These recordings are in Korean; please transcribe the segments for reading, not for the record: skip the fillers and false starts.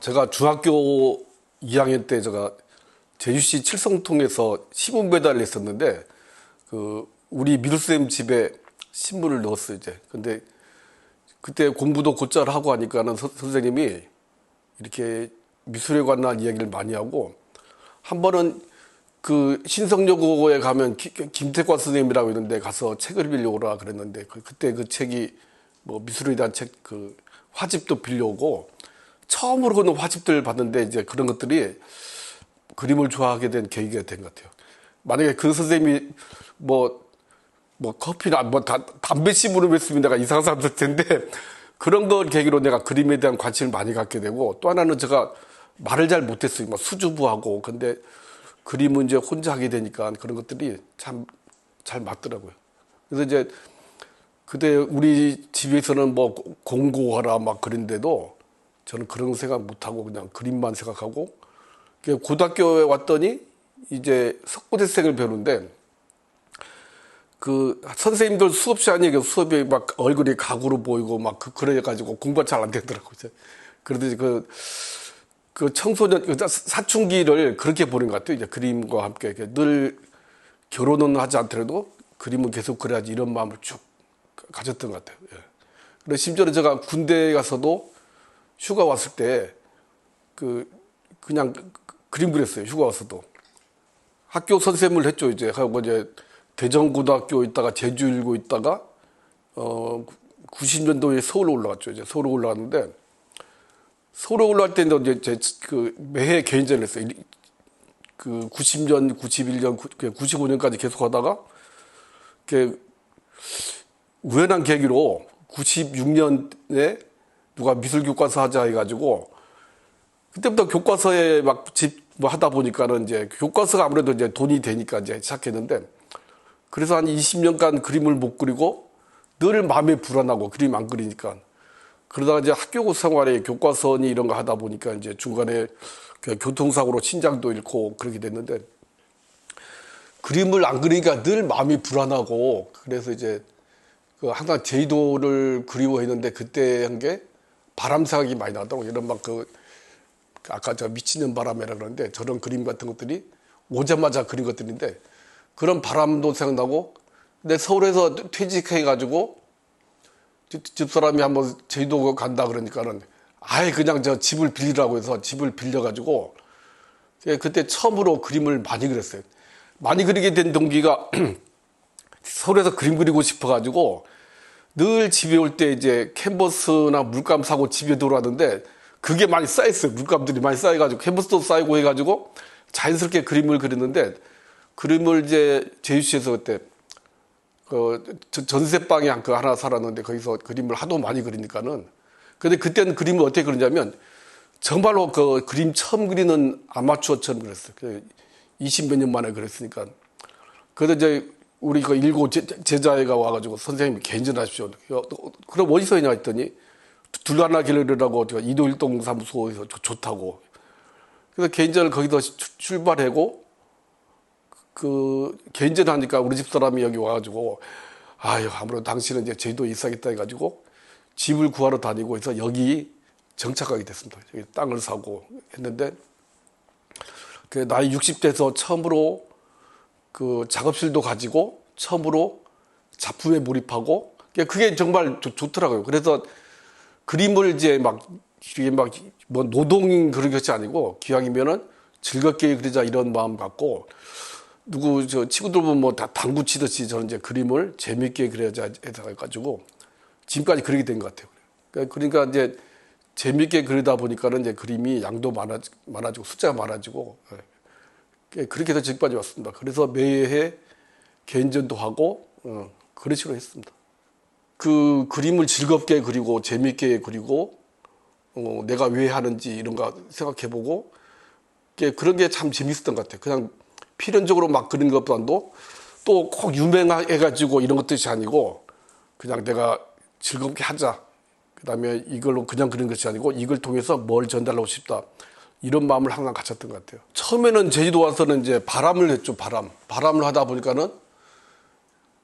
제가 중학교 2학년 때 제가 제주시 칠성통에서 신문 배달을 했었는데 우리 미루쌤 집에 신문을 넣었어요 이제. 근데 그때 공부도 곧잘 하고 하니까는 선생님이 이렇게 미술에 관한 이야기를 많이 하고 한 번은 그 신성여고에 가면 김태관 선생님이라고 있는데 가서 책을 빌려오라 그랬는데 그때 그 책이 뭐 미술에 대한 책 그 화집도 빌려오고 처음으로 그런 화집들 봤는데 이제 그런 것들이 그림을 좋아하게 된 계기가 된 것 같아요. 만약에 그 선생님이 뭐 커피나 담배 심부름 했으면 내가 이상한 사람 될 텐데 그런 걸 계기로 내가 그림에 대한 관심을 많이 갖게 되고 또 하나는 제가 말을 잘 못했어요. 막 수줍어하고 근데 그림은 이제 혼자 하게 되니까 그런 것들이 참 잘 맞더라고요. 그래서 이제 그때 우리 집에서는 뭐 공고하라 막 그런데도 저는 그런 생각 못하고 그냥 그림만 생각하고 고등학교에 왔더니 이제 석고대생을 배우는데 그 선생님들 수업 시간이 수업이 막 얼굴이 각으로 보이고 막 그래가지고 공부가 잘 안 되더라고요. 그러더니 그 청소년 사춘기를 그렇게 보는 것 같아요. 이제 그림과 함께 늘 결혼은 하지 않더라도 그림은 계속 그래야지 이런 마음을 쭉 가졌던 것 같아요. 예. 그리고 심지어는 제가 군대에 가서도 휴가 왔을 때 그냥 그림 그렸어요. 휴가 와서도 학교 선생님을 했죠. 이제 하고 이제 대전고등학교 있다가 제주일고 있다가 90년도에 서울로 올라갔죠. 이제 서울로 올라갔는데 서울에 올라갈 때는 이제 그 매해 개인전을 했어요. 그 90년, 91년, 95년까지 계속 하다가 우연한 계기로 96년에 누가 미술교과서 하자 해가지고 그때부터 교과서에 막 뭐 하다 보니까는 이제 교과서가 아무래도 이제 돈이 되니까 이제 시작했는데 그래서 한 20년간 그림을 못 그리고 늘 마음이 불안하고 그림 안 그리니까 그러다가 이제 학교 생활에 교과서니 이런 거 하다 보니까 이제 중간에 교통사고로 신장도 잃고 그렇게 됐는데 그림을 안 그리니까 늘 마음이 불안하고 그래서 이제 항상 제주도를 그리워했는데 그때 한 게 바람 생각이 많이 나더라고요. 이런 막 아까 제가 미치는 바람이라 그러는데 저런 그림 같은 것들이 오자마자 그린 것들인데 그런 바람도 생각나고 근데 서울에서 퇴직해가지고 집사람이 한번 제주도 간다 그러니까는 아예 그냥 저 집을 빌리라고 해서 집을 빌려가지고 그때 처음으로 그림을 많이 그렸어요. 많이 그리게 된 동기가 서울에서 그림 그리고 싶어가지고 늘 집에 올 때 이제 캔버스나 물감 사고 집에 들어왔는데 그게 많이 쌓였어요. 물감들이 많이 쌓여가지고 캔버스도 쌓이고 해가지고 자연스럽게 그림을 그렸는데 그림을 이제 제주시에서 그때 전세방에 하나 살았는데 거기서 그림을 하도 많이 그리니까는 근데 그때는 그림을 어떻게 그리냐면 정말로 그 그림 처음 그리는 아마추어처럼 그렸어요. 20몇 년 만에 그랬으니까. 그래서 이제 우리 그 일곱 제자애가 와가지고 선생님이 개인전하십시오. 그럼 어디서 했냐 했더니 둘러나 길르라고 이도일동 사무소에서 좋다고. 그래서 개인전을 거기서 출발하고 그 개인전 하니까 우리 집사람이 여기 와가지고 아유 아무래도 당신은 이제 제주도에 있어야겠다 해가지고 집을 구하러 다니고 해서 여기 정착하게 됐습니다. 여기 땅을 사고 했는데 그 나이 60대에서 처음으로 그 작업실도 가지고 처음으로 작품에 몰입하고 그게 정말 좋더라고요. 그래서 그림을 이제 이게 뭐 노동 그런 것이 아니고 기왕이면은 즐겁게 그리자 이런 마음 갖고 저 친구들 보면 뭐 다 당구 치듯이 저는 이제 그림을 재밌게 그려야지 해가지고 지금까지 그리게 된 것 같아요. 그러니까 이제 재밌게 그리다 보니까는 이제 그림이 양도 많아지고 숫자가 많아지고 그렇게 해서 지금까지 왔습니다. 그래서 매해 개인전도 하고 그런 식으로 했습니다. 그 그림을 즐겁게 그리고 재밌게 그리고 내가 왜 하는지 이런 거 생각해보고 그런 게 참 재밌었던 것 같아요. 그냥 필연적으로 막 그리는 것보다도 또 꼭 유명해가지고 이런 것들이 아니고 그냥 내가 즐겁게 하자. 그 다음에 이걸로 그냥 그리는 것이 아니고 이걸 통해서 뭘 전달하고 싶다. 이런 마음을 항상 가졌던 것 같아요. 처음에는 제주도 와서는 이제 바람을 했죠. 바람을 하다 보니까는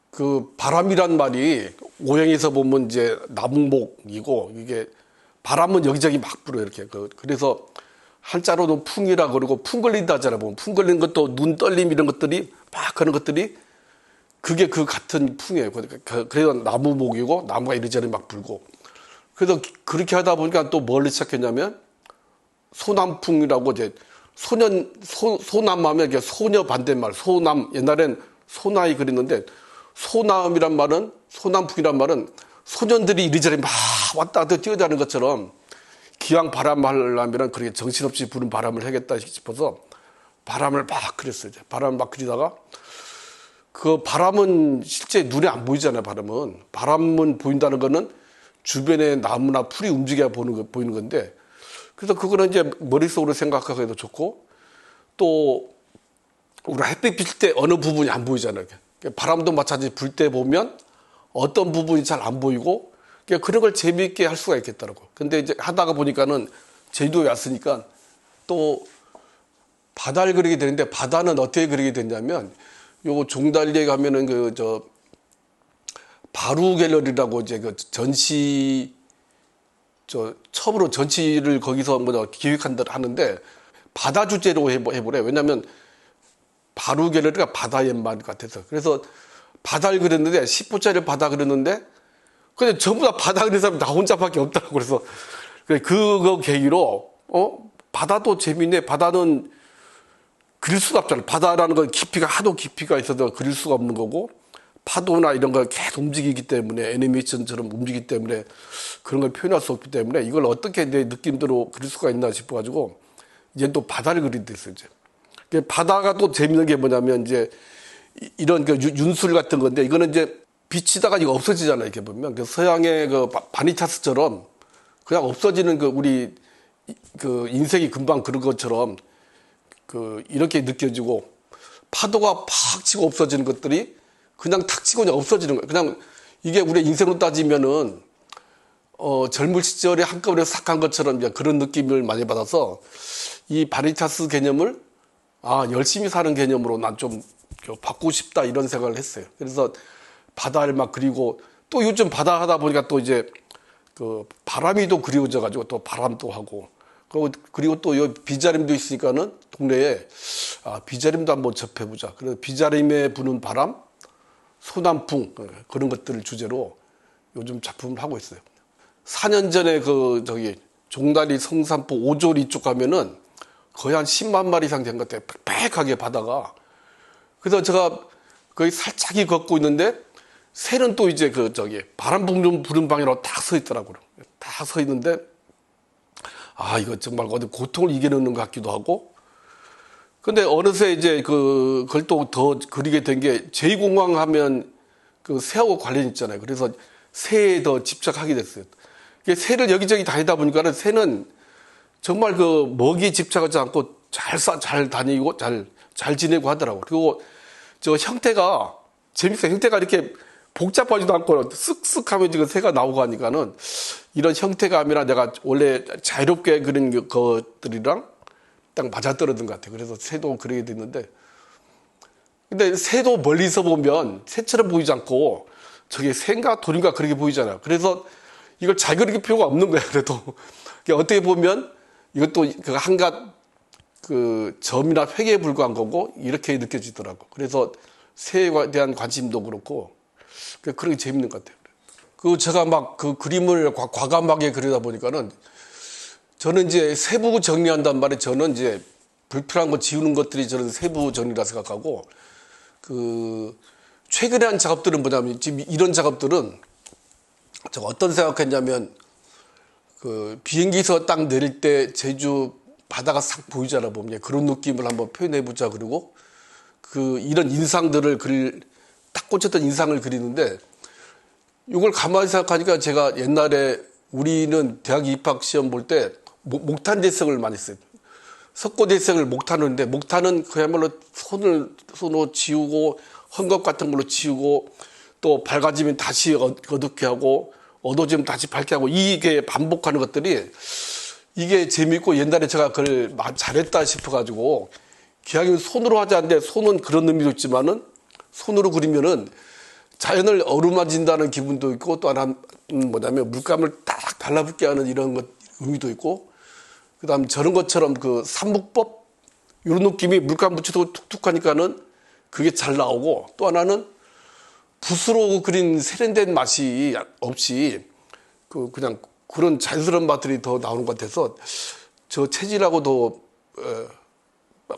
그 바람이란 말이 오행에서 보면 이제 나무목이고 이게 바람은 여기저기 막 불어요. 이렇게. 그래서 한자로도 풍이라 그러고 풍 걸린다 하잖아요. 보면 풍 걸리는 것도 눈 떨림 이런 것들이 막 그런 것들이 그게 그 같은 풍이에요. 그래서 나무 목이고 나무가 이리저리 막 불고. 그래서 그렇게 하다 보니까 또 뭘 시작했냐면 소남풍이라고 이제 소남하면 이게 소녀 반대말 소남 옛날엔 소나이 그랬는데 소남이란 말은 소남풍이란 말은 소년들이 이리저리 막 왔다 갔다 뛰어다니는 것처럼 기왕 바람 하려면 그렇게 정신없이 부는 바람을 하겠다 싶어서 바람을 막 그렸어요. 바람을 막 그리다가 그 바람은 실제 눈에 안 보이잖아요. 바람은 보인다는 거는 주변에 나무나 풀이 움직여야 보이는 건데 그래서 그거는 이제 머릿속으로 생각하기도 좋고 또 우리가 햇빛 빌 때 어느 부분이 안 보이잖아요. 바람도 마찬가지 불 때 보면 어떤 부분이 잘 안 보이고 그런 걸 재미있게 할 수가 있겠더라고. 근데 이제 하다가 보니까는 제주도에 왔으니까 또 바다를 그리게 되는데 바다는 어떻게 그리게 되냐면 요거 종달리에 가면은 바루 갤러리라고 이제 그 전시 처음으로 전시를 거기서 기획한다 하는데 바다 주제로 해보래. 왜냐면 바루 갤러리가 바다의 말 같아서. 그래서 바다를 그렸는데 10호짜리 바다 그렸는데 근데 전부 다 바다 그리는 사람이 나 혼자밖에 없더라고. 그래서 그거 계기로 바다도 재밌네. 바다는 그릴 수가 없잖아요. 바다라는 건 하도 깊이가 있어서 그릴 수가 없는 거고 파도나 이런 걸 계속 움직이기 때문에 애니메이션처럼 움직이기 때문에 그런 걸 표현할 수 없기 때문에 이걸 어떻게 내 느낌대로 그릴 수가 있나 싶어가지고 이제 또 바다를 그리게 됐어요. 이제 바다가 또 재밌는 게 뭐냐면 이제 이런 윤술 같은 건데 이거는 이제 비치다가 이거 없어지잖아요. 이렇게 보면 서양의 바니타스처럼 그냥 없어지는 우리 인생이 금방 그런 것처럼 이렇게 느껴지고 파도가 팍 치고 없어지는 것들이 그냥 탁 치고 그냥 없어지는 거예요. 그냥 이게 우리 인생으로 따지면은 젊을 시절에 한꺼번에 싹 한 것처럼 그런 느낌을 많이 받아서 이 바니타스 개념을 열심히 사는 개념으로 난 좀 바꾸고 싶다 이런 생각을 했어요. 그래서 바다를 막 그리고 또 요즘 바다 하다 보니까 또 이제 바람이 또 그리워져 가지고 또 바람도 하고 그리고 또 요 비자림도 있으니까는 동네에 비자림도 한번 접해보자. 그래서 비자림에 부는 바람, 소남풍 그런 것들을 주제로 요즘 작품을 하고 있어요. 4년 전에 종다리 성산포 오졸 이쪽 가면은 거의 한 10만 마리 이상 된 것 같아요. 빽빽하게 바다가. 그래서 제가 거의 살짝이 걷고 있는데 새는 또 이제 바람 부는 방향으로 딱 서 있더라고요. 딱 서 있는데 이거 정말 어디 고통을 이겨내는 것 같기도 하고. 근데 어느새 이제 그걸 또 더 그리게 된 게 제2공항 하면 새하고 관련이 있잖아요. 그래서 새에 더 집착하게 됐어요. 새를 여기저기 다니다 보니까는 새는 정말 먹이에 집착하지 않고 잘 다니고 잘 지내고 하더라고요. 그리고 형태가 재밌어요. 형태가 이렇게 복잡하지도 않고 쓱쓱 하면 지금 새가 나오고 하니까는 이런 형태감이나 내가 원래 자유롭게 그린 것들이랑 딱 맞아떨어진 것 같아요. 그래서 새도 그리게 됐는데 근데 새도 멀리서 보면 새처럼 보이지 않고 저게 새인가 돌인가 그렇게 보이잖아요. 그래서 이걸 잘 그릴 필요가 없는 거예요. 그래도 어떻게 보면 이것도 한갓 점이나 획에 불과한 거고 이렇게 느껴지더라고. 그래서 새에 대한 관심도 그렇고 그런 게 재밌는 것 같아요. 제가 막 그림을 과감하게 그리다 보니까는 저는 이제 세부 정리한단 말에 저는 이제 불필요한 거 지우는 것들이 저는 세부 정리라 생각하고 최근에 한 작업들은 뭐냐면 지금 이런 작업들은 제가 어떤 생각했냐면 비행기에서 딱 내릴 때 제주 바다가 싹 보이잖아 보면 그런 느낌을 한번 표현해보자. 그리고 이런 인상들을 딱 꽂혔던 인상을 그리는데 이걸 가만히 생각하니까 제가 옛날에 우리는 대학 입학 시험 볼 때 목탄 대성을 많이 써요. 석고 대성을 목탄하는데 목탄은 그야말로 손으로 지우고 헝겊 같은 걸로 지우고 또 밝아지면 다시 어둡게 하고 어두워지면 다시 밝게 하고 이게 반복하는 것들이 이게 재밌고 옛날에 제가 그걸 잘했다 싶어가지고 기왕이면 손으로 하지 않는데 손은 그런 의미도 있지만은 손으로 그리면은 자연을 어루만진다는 기분도 있고 또 하나는 뭐냐면 물감을 딱 달라붙게 하는 이런 의미도 있고, 그다음 저런 것처럼 그 삼묵법 이런 느낌이 물감 묻혀도 툭툭하니까는 그게 잘 나오고, 또 하나는 붓으로 그린 세련된 맛이 없이 그냥 그런 자연스러운 맛들이 더 나오는 것 같아서 저 체질하고도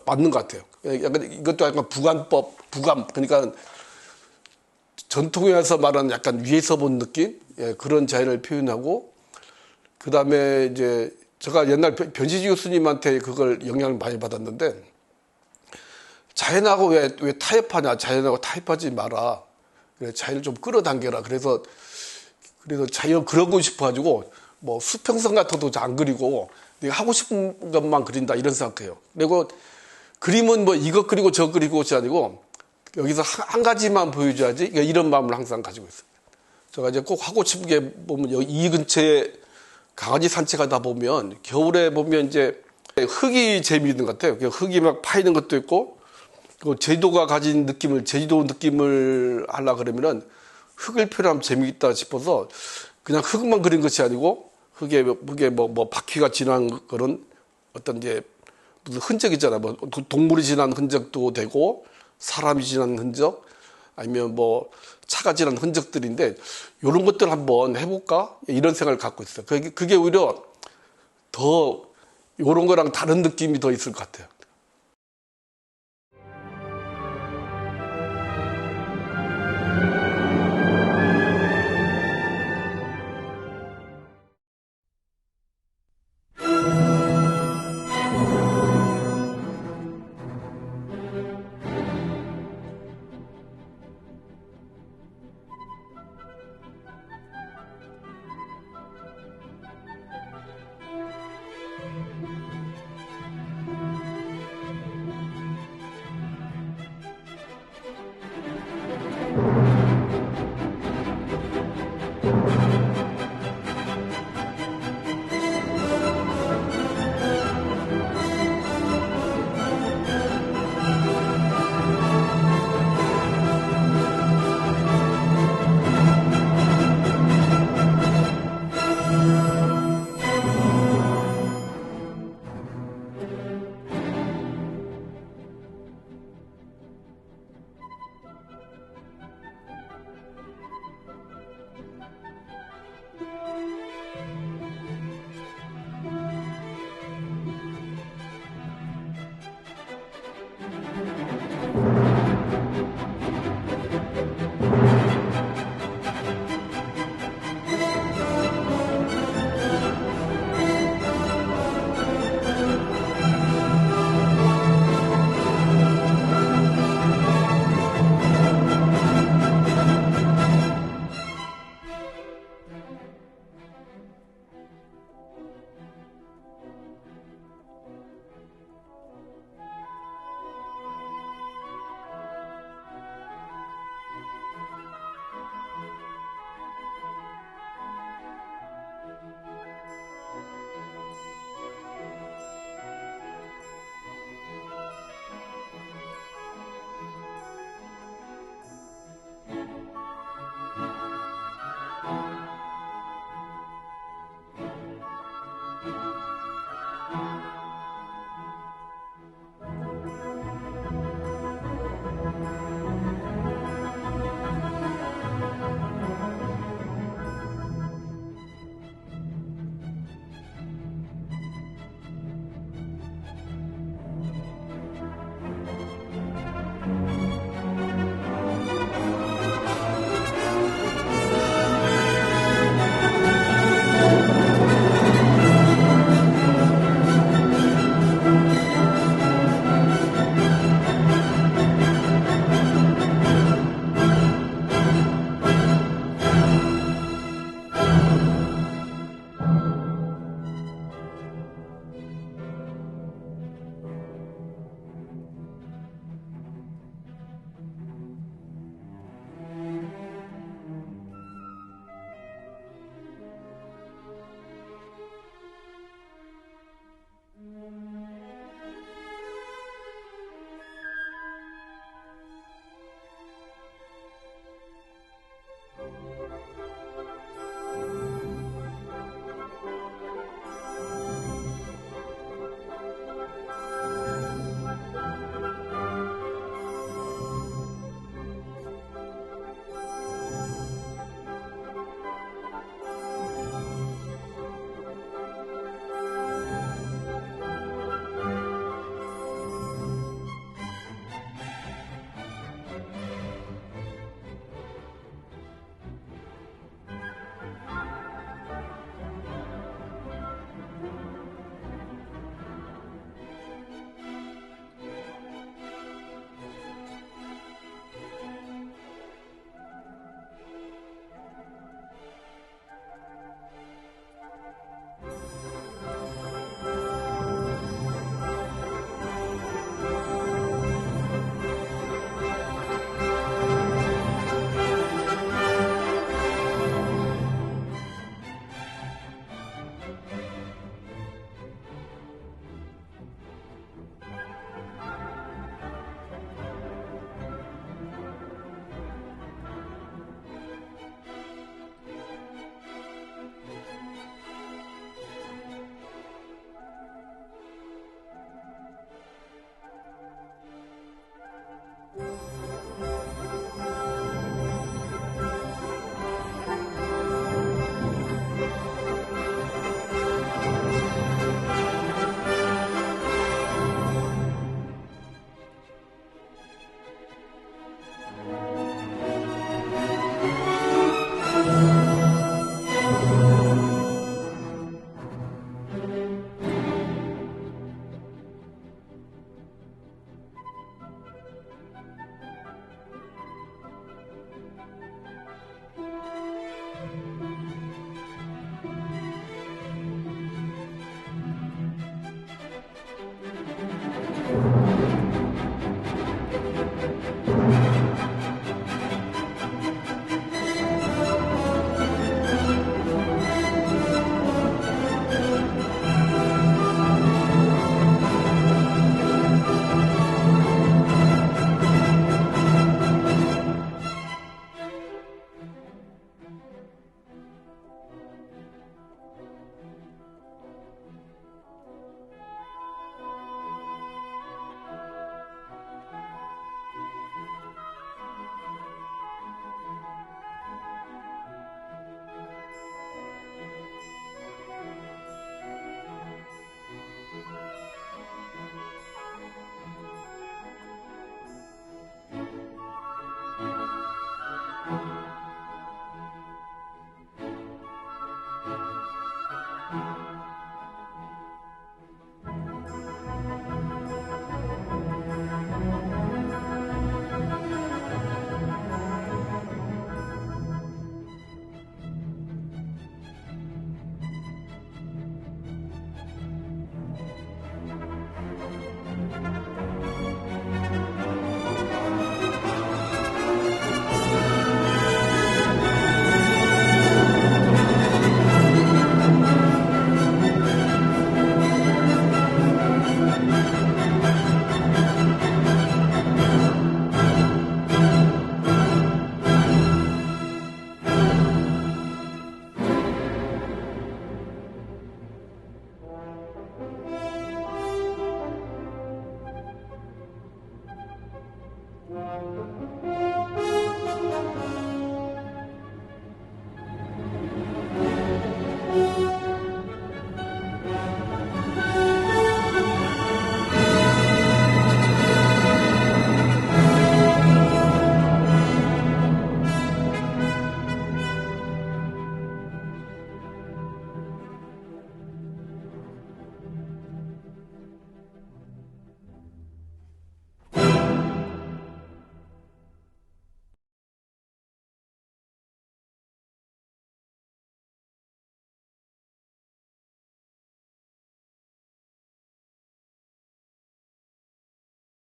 맞는 것 같아요. 약간 이것도 약간 부감법, 부감, 그러니까 전통에서 말하는 약간 위에서 본 느낌, 그런 자연을 표현하고, 그 다음에 이제 제가 옛날 변시지 교수님한테 그걸 영향을 많이 받았는데, 자연하고 왜 타협하냐, 자연하고 타협하지 마라. 그래, 자연을 좀 끌어당겨라. 그래서 자연 그러고 싶어가지고 뭐 수평선 같아도 안 그리고 내가 하고 싶은 것만 그린다 이런 생각해요. 그리고 그림은 뭐 이것 그리고 저 그리고 것이 아니고 여기서 한 가지만 보여줘야지, 이런 마음을 항상 가지고 있어요. 제가 이제 꼭 하고 싶은 게 보면 여기 이 근처에 강아지 산책하다 보면 겨울에 보면 이제 흙이 재미있는 것 같아요. 흙이 막 파이는 것도 있고, 제주도가 가진 느낌을, 제주도 느낌을 하려 그러면은 흙을 표현하면 재미있다 싶어서 그냥 흙만 그린 것이 아니고 흙에 뭐 바퀴가 지난 그런 어떤 이제 무슨 흔적 있잖아요. 뭐 동물이 지난 흔적도 되고 사람이 지난 흔적, 아니면 뭐 차가 지난 흔적들인데 이런 것들 한번 해볼까? 이런 생각을 갖고 있어요. 그게 오히려 더 이런 거랑 다른 느낌이 더 있을 것 같아요.